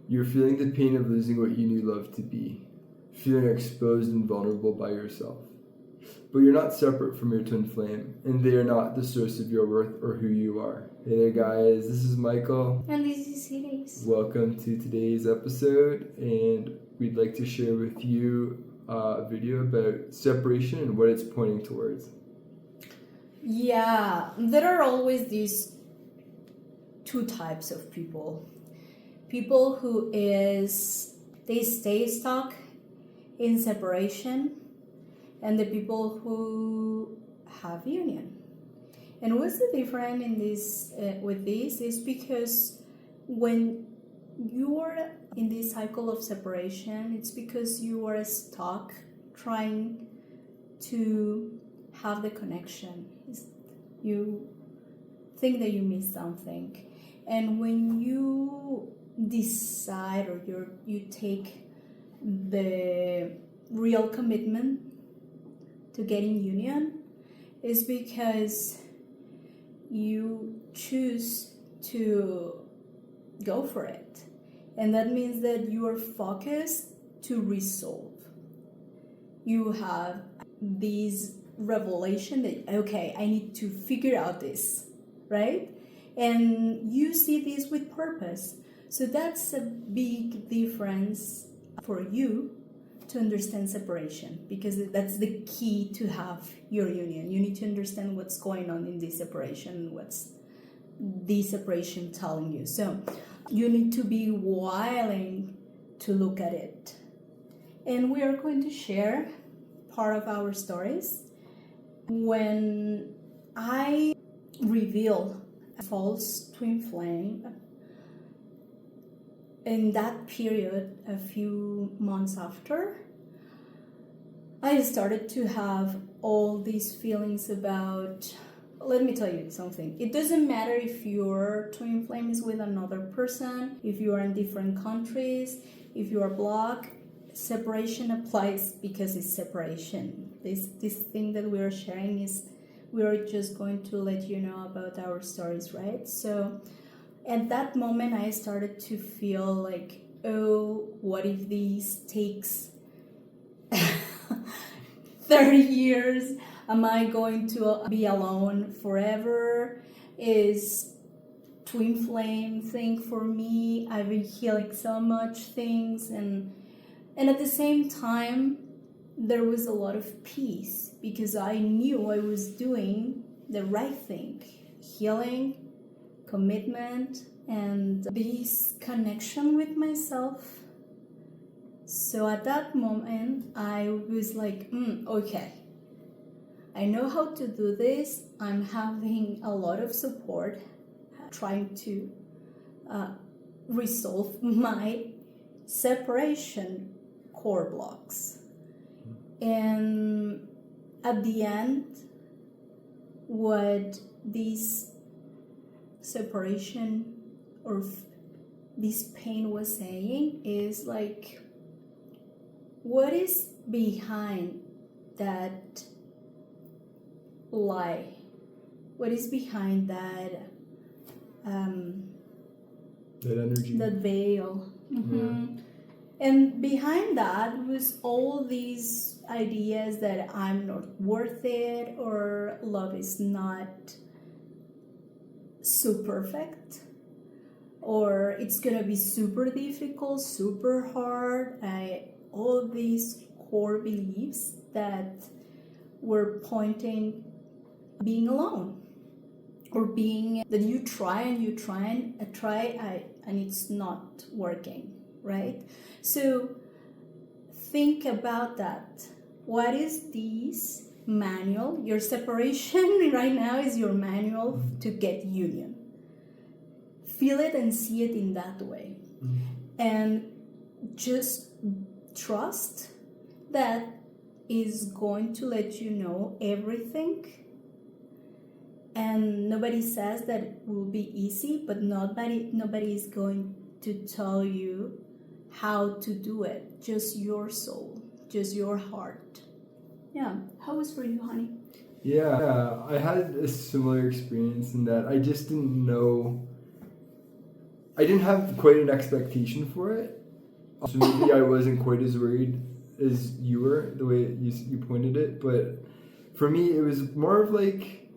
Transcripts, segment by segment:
You're feeling the pain of losing what you knew love to be, feeling exposed and vulnerable by yourself. But you're not separate from your twin flame, and they are not the source of your worth or who you are. Hey there, guys, this is Michael. And this is Iris. Welcome to today's episode, and we'd like to share with you a video about separation and what it's pointing towards. Yeah, there are always these two types of people. People they stay stuck in separation, and the people who have union. And what's the difference in this with this is because when you are in this cycle of separation, it's because you are stuck trying to have the connection. You think that you miss something, and when you decide or you take the real commitment to getting union, is because you choose to go for it, and that means that you are focused to resolve. You have this revelation that, okay, I need to figure out this, right? And you see this with purpose. So that's a big difference for you to understand separation, because that's the key to have your union. You need to understand what's going on in this separation, what's this separation telling you. So you need to be willing to look at it. And we are going to share part of our stories. When I revealed a false twin flame, in that period, a few months after, I started to have all these feelings about, let me tell you something. It doesn't matter if your twin flame is with another person, if you are in different countries, if you are blocked, separation applies because it's separation. This thing that we are sharing is, we are just going to let you know about our stories, right? So at that moment, I started to feel like, oh, what if this takes 30 years? Am I going to be alone forever? Is twin flame thing for me? I've been healing so much things, and at the same time, there was a lot of peace because I knew I was doing the right thing, healing, commitment, and this connection with myself. So at that moment, I was like, okay, I know how to do this. I'm having a lot of support, trying to resolve my separation core blocks. And at the end, what this separation or this pain was saying is like, what is behind that lie? What is behind that energy, that veil? Yeah. And behind that was all these ideas that I'm not worth it, or love is not so perfect, or it's gonna be super difficult, super hard. All these core beliefs that were pointing being alone, or being that you try and it's not working, right? So think about that. What is this manual? Your separation right now is your manual to get union. Feel it and see it in that way. And just trust that is going to let you know everything. And nobody says that it will be easy, but nobody is going to tell you how to do it. Just your soul, just your heart. Yeah. How was for you, honey? Yeah, I had a similar experience in that I just didn't know I didn't have quite an expectation for it. So maybe I wasn't quite as worried as you were, the way you pointed it. But for me, it was more of like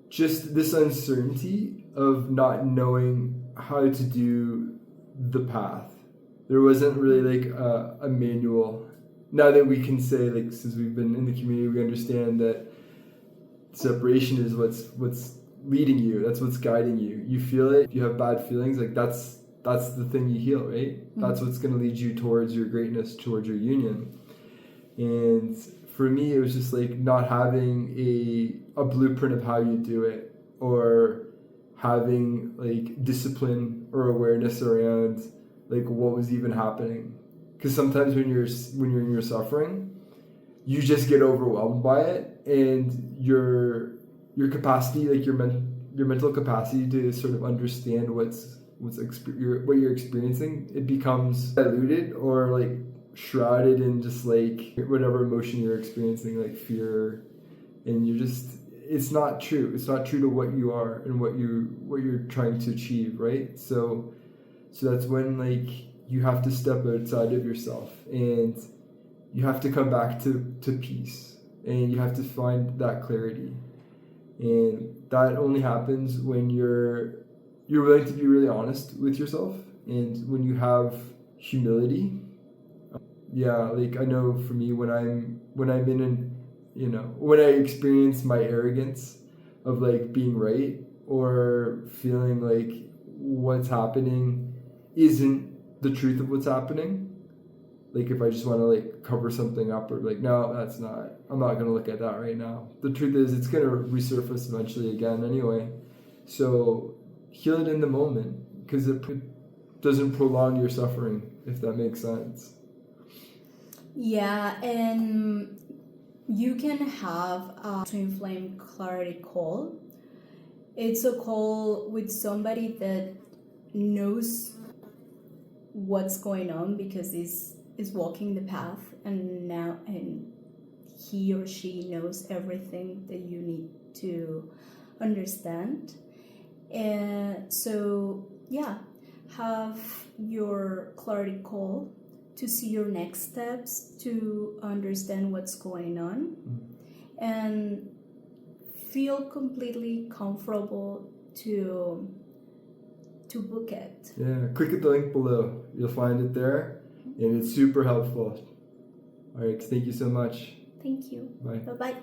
just this uncertainty of not knowing how to do the path. There wasn't really like a manual. Now that we can say, like, since we've been in the community, we understand that separation is what's leading you. That's what's guiding you. You feel it. If you have bad feelings, like that's the thing you heal, right? Mm-hmm. That's what's going to lead you towards your greatness, towards your union. And for me, it was just like not having a blueprint of how you do it, or having like discipline or awareness around like what was even happening. Because sometimes when you're in your suffering, you just get overwhelmed by it, and your capacity, like your mental capacity to sort of understand what you're experiencing, it becomes diluted or like shrouded in just like whatever emotion you're experiencing, like fear, and it's not true. It's not true to what you are and what you're trying to achieve, right? So that's when like you have to step outside of yourself, and you have to come back to peace, and you have to find that clarity. And that only happens when you're willing to be really honest with yourself, and when you have humility. Like I know for me, when I'm in an, when I experience my arrogance of like being right, or feeling like what's happening isn't the truth of what's happening. Like if I just want to like cover something up, or like, no, I'm not going to look at that right now. The truth is it's going to resurface eventually again anyway. So heal it in the moment, because it doesn't prolong your suffering, if that makes sense. Yeah, and you can have a twin flame clarity call. It's a call with somebody that knows what's going on, because is walking the path, and he or she knows everything that you need to understand. And so have your clarity call to see your next steps, to understand what's going on, and feel completely comfortable to book it. Yeah, click at the link below. You'll find it there, and it's super helpful. All right, thank you so much. Thank you. Bye. Bye-bye.